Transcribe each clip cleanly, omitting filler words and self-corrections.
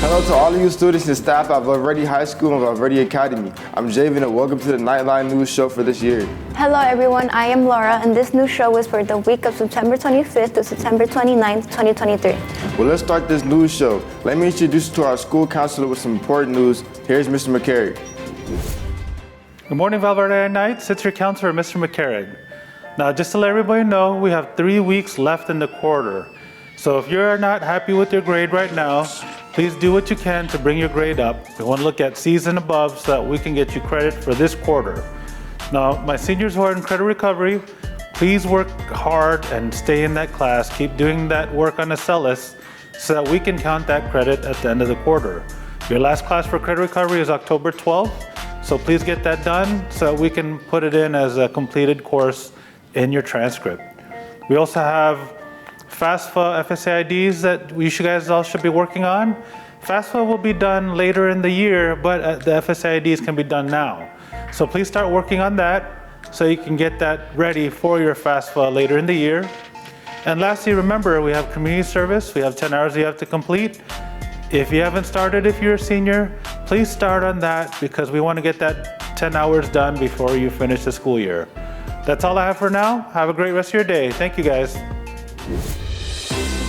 Hello to all of you students and staff at Val Verde High School and Val Verde Academy. I'm Javen and welcome to the Nightline News Show for this year. Hello everyone, I am Laura and this news show is for the week of September 25th to September 29th, 2023. Well, let's start this news show. Let me introduce you to our school counselor with some important news. Here's Mr. McCarrick. Good morning, Val Verde Knights. It's your counselor, Mr. McCarrick. Now, just to let everybody know, we have 3 weeks left in the quarter. So if you're not happy with your grade right now, please do what you can to bring your grade up. We want to look at C's and above so that we can get you credit for this quarter. Now, my seniors who are in credit recovery, please work hard and stay in that class. Keep doing that work on the SELLIS so that we can count that credit at the end of the quarter. Your last class for credit recovery is October 12th, so please get that done so that we can put it in as a completed course in your transcript. We also have FAFSA FSAIDs that you guys all should be working on. FAFSA will be done later in the year, but the FSAIDs can be done now. So please start working on that so you can get that ready for your FAFSA later in the year. And lastly, remember, we have community service. We have 10 hours you have to complete. If you haven't started, if you're a senior, please start on that because we want to get that 10 hours done before you finish the school year. That's all I have for now. Have a great rest of your day. Thank you, guys.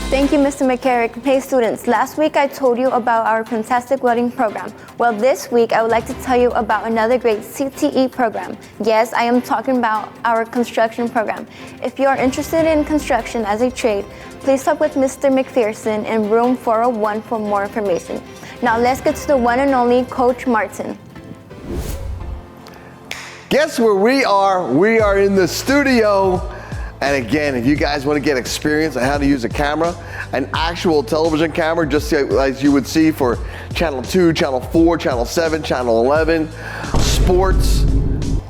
Thank you, Mr. McCarrick. Hey students, last week I told you about our fantastic welding program. Well, this week I would like to tell you about another great CTE program. Yes, I am talking about our construction program. If you are interested in construction as a trade, please talk with Mr. McPherson in room 401 for more information. Now let's get to the one and only Coach Martin. Guess where we are? We are in the studio. And again, if you guys want to get experience on how to use a camera, an actual television camera, just as you would see for Channel 2, Channel 4, Channel 7, Channel 11, sports,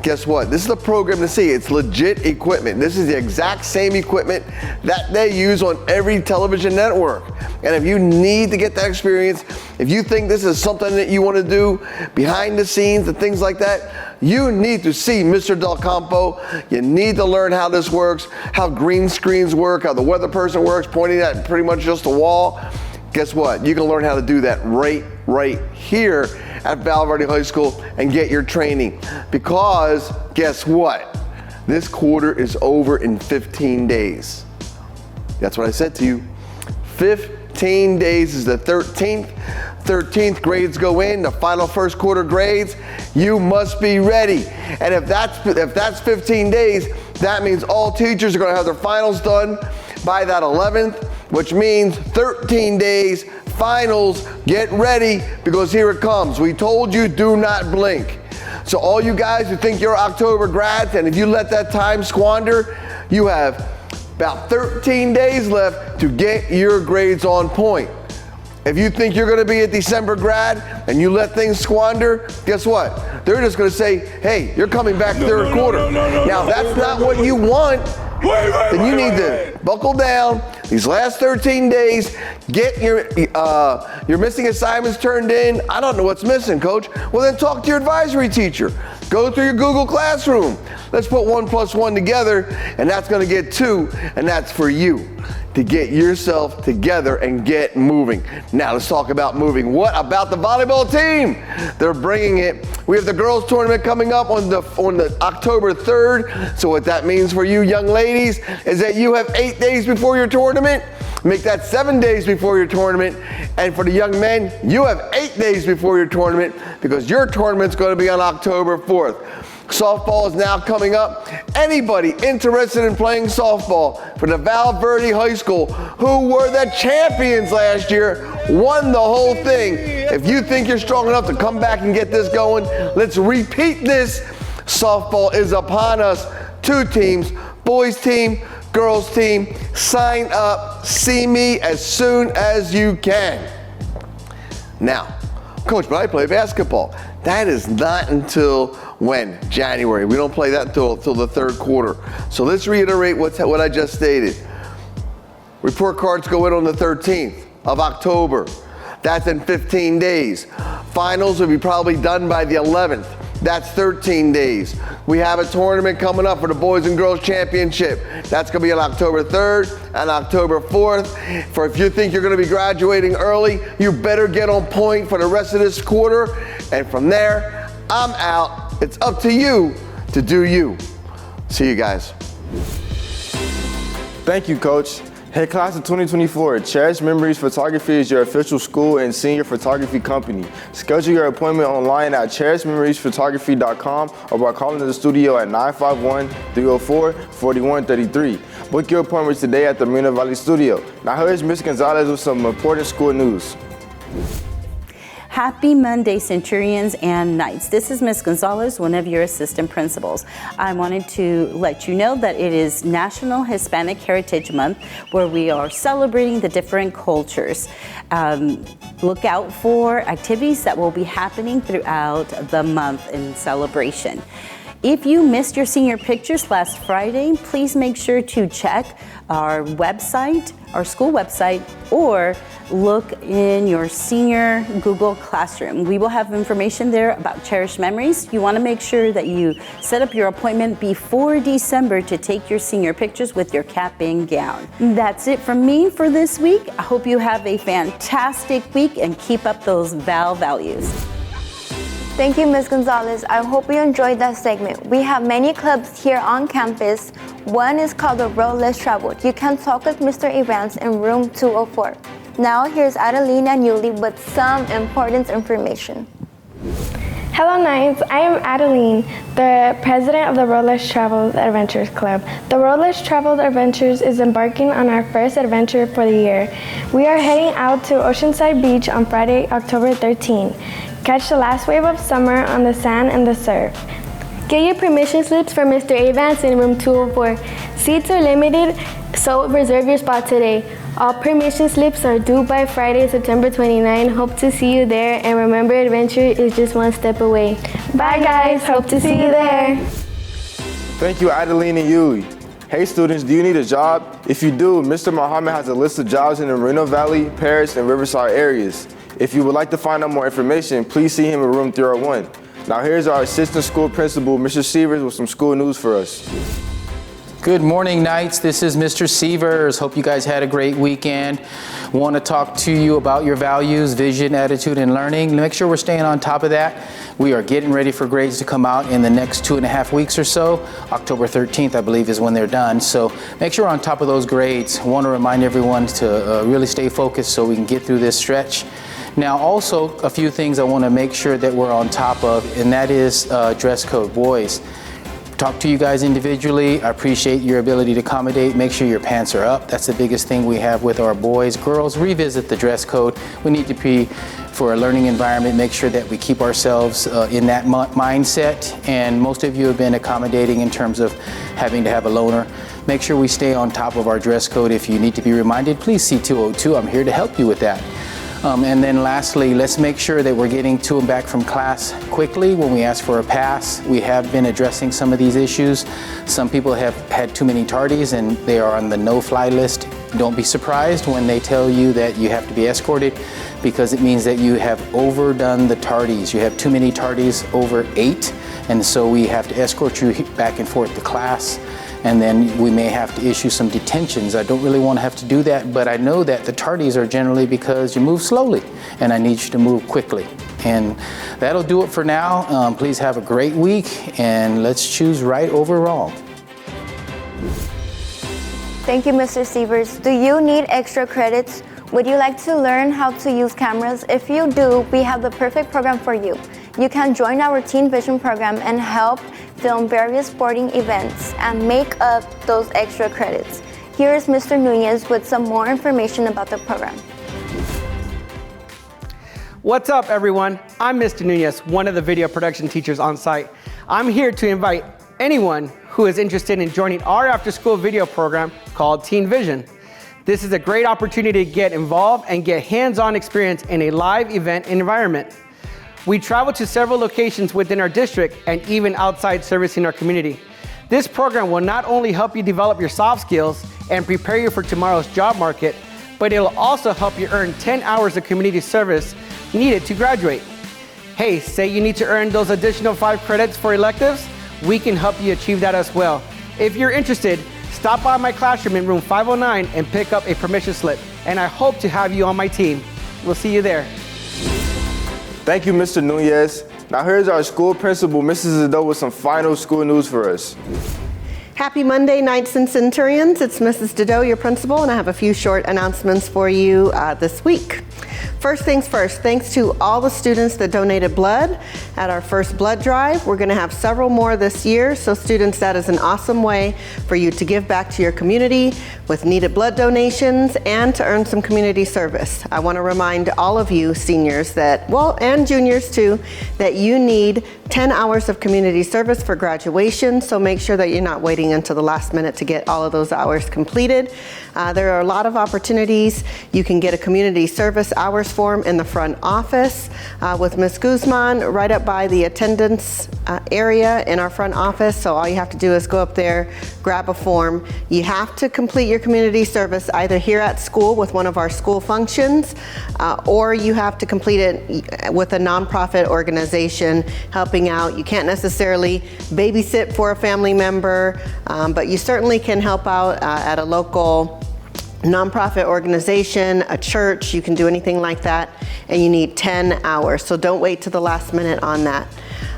guess what? This is the program to see. It's legit equipment. This is the exact same equipment that they use on every television network. And if you need to get that experience, if you think this is something that you want to do behind the scenes and things like that, you need to see Mr. Del Campo. You need to learn how this works, how green screens work, how the weather person works, pointing at pretty much just a wall. Guess what? You can learn how to do that right here at Val Verde High School and get your training. Because guess what? This quarter is over in 15 days. That's what I said to you. 15 days is the 13th. 13th grades go in, the final first quarter grades. You must be ready. And if that's 15 days, that means all teachers are going to have their finals done by that 11th, which means 13 days, finals, get ready, because here it comes. We told you, do not blink. So all you guys who think you're October grads, and if you let that time squander, you have about 13 days left to get your grades on point. If you think you're going to be a December grad and you let things squander, guess what? They're just going to say, hey, you're coming back third quarter. Now, that's not what you want. Then you need to buckle down these last 13 days, get your missing assignments turned in. I don't know what's missing, Coach. Well, then talk to your advisory teacher. Go through your Google Classroom. Let's put 1 + 1 together, and that's going to get 2, and that's for you to get yourself together and get moving. Now let's talk about moving. What about the volleyball team? They're bringing it. We have the girls tournament coming up on the October 3rd. So what that means for you young ladies is that you have 8 days before your tournament. Make that 7 days before your tournament. And for the young men, you have 8 days before your tournament because your tournament's going to be on October 4th. Softball is now coming up. Anybody interested in playing softball for the Val Verde High School, who were the champions last year, won the whole thing. If you think you're strong enough to come back and get this going, let's repeat this. Softball is upon us. 2 teams, boys team, girls team. Sign up. See me as soon as you can. Now, Coach, but I play basketball. That is not until when? January. We don't play that until the third quarter. So let's reiterate what I just stated. Report cards go in on the 13th of October. That's in 15 days. Finals will be probably done by the 11th. That's 13 days. We have a tournament coming up for the Boys and Girls Championship. That's gonna be on October 3rd and October 4th. For if you think you're gonna be graduating early, you better get on point for the rest of this quarter. And from there, I'm out. It's up to you to do you. See you guys. Thank you, Coach. Hey, class of 2024, Cherished Memories Photography is your official school and senior photography company. Schedule your appointment online at cherishedmemoriesphotography.com or by calling the studio at 951-304-4133. Book your appointment today at the Moreno Valley Studio. Now here's Ms. Gonzalez with some important school news. Happy Monday, Centurions and Knights. This is Ms. Gonzalez, one of your assistant principals. I wanted to let you know that it is National Hispanic Heritage Month, where we are celebrating the different cultures. Look out for activities that will be happening throughout the month in celebration. If you missed your senior pictures last Friday, please make sure to check our website, our school website, or look in your senior Google Classroom. We will have information there about cherished memories. You want to make sure that you set up your appointment before December to take your senior pictures with your cap and gown. That's it from me for this week. I hope you have a fantastic week and keep up those Val values. Thank you, Ms. Gonzalez. I hope you enjoyed that segment. We have many clubs here on campus. One is called the Road Less Traveled. You can talk with Mr. Evans in room 204. Now here's Adeline and Yuli with some important information. Hello Knights, I am Adeline, the president of the Road Less Traveled Adventures Club. The Road Less Traveled Adventures is embarking on our first adventure for the year. We are heading out to Oceanside Beach on Friday, October 13. Catch the last wave of summer on the sand and the surf. Get your permission slips from Mr. Evans in room 204. Seats are limited, so reserve your spot today. All permission slips are due by Friday, September 29. Hope to see you there, and remember, adventure is just one step away. Bye guys, hope to see you there. Thank you, Adeline and Yuli. Hey students, do you need a job? If you do, Mr. Muhammad has a list of jobs in the Moreno Valley, Paris, and Riverside areas. If you would like to find out more information, please see him in room 301. Now here's our assistant school principal, Mr. Severs, with some school news for us. Good morning, Knights. This is Mr. Severs. Hope you guys had a great weekend. Want to talk to you about your values, vision, attitude, and learning. Make sure we're staying on top of that. We are getting ready for grades to come out in the next 2.5 weeks or so. October 13th, I believe, is when they're done. So make sure we're on top of those grades. Want to remind everyone to really stay focused so we can get through this stretch. Now, also, a few things I want to make sure that we're on top of, and that is dress code. Boys, talk to you guys individually. I appreciate your ability to accommodate. Make sure your pants are up. That's the biggest thing we have with our boys. Girls, revisit the dress code. We need to be, for a learning environment, make sure that we keep ourselves in that mindset. And most of you have been accommodating in terms of having to have a loaner. Make sure we stay on top of our dress code. If you need to be reminded, please see 202. I'm here to help you with that. And then lastly, let's make sure that we're getting to and back from class quickly when we ask for a pass. We have been addressing some of these issues. Some people have had too many tardies and they are on the no-fly list. Don't be surprised when they tell you that you have to be escorted, because it means that you have overdone the tardies. You have too many tardies, over 8, and so we have to escort you back and forth to class. And then we may have to issue some detentions. I don't really want to have to do that, but I know that the tardies are generally because you move slowly, and I need you to move quickly. And that'll do it for now. Please have a great week, and let's choose right over wrong. Thank you, Mr. Severs. Do you need extra credits? Would you like to learn how to use cameras? If you do, we have the perfect program for you. You can join our Teen Vision program and help film various sporting events and make up those extra credits. Here is Mr. Nunez with some more information about the program. What's up, everyone? I'm Mr. Nunez, one of the video production teachers on site. I'm here to invite anyone who is interested in joining our after-school video program called Teen Vision. This is a great opportunity to get involved and get hands-on experience in a live event environment. We travel to several locations within our district and even outside servicing our community. This program will not only help you develop your soft skills and prepare you for tomorrow's job market, but it'll also help you earn 10 hours of community service needed to graduate. Hey, say you need to earn those additional 5 credits for electives? We can help you achieve that as well. If you're interested, stop by my classroom in room 509 and pick up a permission slip. And I hope to have you on my team. We'll see you there. Thank you, Mr. Nunez. Now here's our school principal, Mrs. Ado, with some final school news for us. Happy Monday, Knights and Centurions. It's Mrs. Dido, your principal, and I have a few short announcements for you this week. First things first, thanks to all the students that donated blood at our first blood drive. We're going to have several more this year, so students, that is an awesome way for you to give back to your community with needed blood donations and to earn some community service. I want to remind all of you seniors that, well, and juniors too, that you need 10 hours of community service for graduation, so make sure that you're not waiting until the last minute to get all of those hours completed. There are a lot of opportunities. You can get a community service hours form in the front office with Ms. Guzman right up by the attendance area in our front office. So all you have to do is go up there, grab a form. You have to complete your community service either here at school with one of our school functions or you have to complete it with a nonprofit organization helping out. You can't necessarily babysit for a family member, but you certainly can help out at a local nonprofit organization, a church. You can do anything like that, and you need 10 hours. So don't wait to the last minute on that.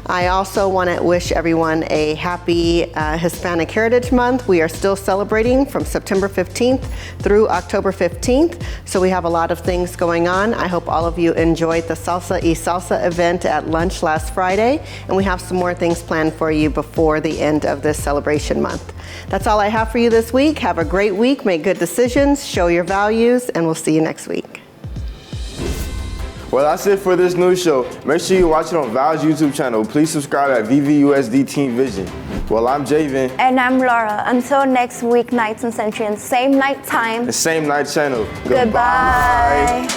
I also want to wish everyone a happy Hispanic Heritage Month. We are still celebrating from September 15th through October 15th. So we have a lot of things going on. I hope all of you enjoyed the Salsa y Salsa event at lunch last Friday. And we have some more things planned for you before the end of this celebration month. That's all I have for you this week. Have a great week. Make good decisions. Show your values. And we'll see you next week. Well, that's it for this news show. Make sure you watch it on Val's YouTube channel. Please subscribe at VVUSD Teen Vision. Well, I'm Javen. And I'm Laura. Until next week, Knights and Centurions, same night time. The same night channel. Goodbye.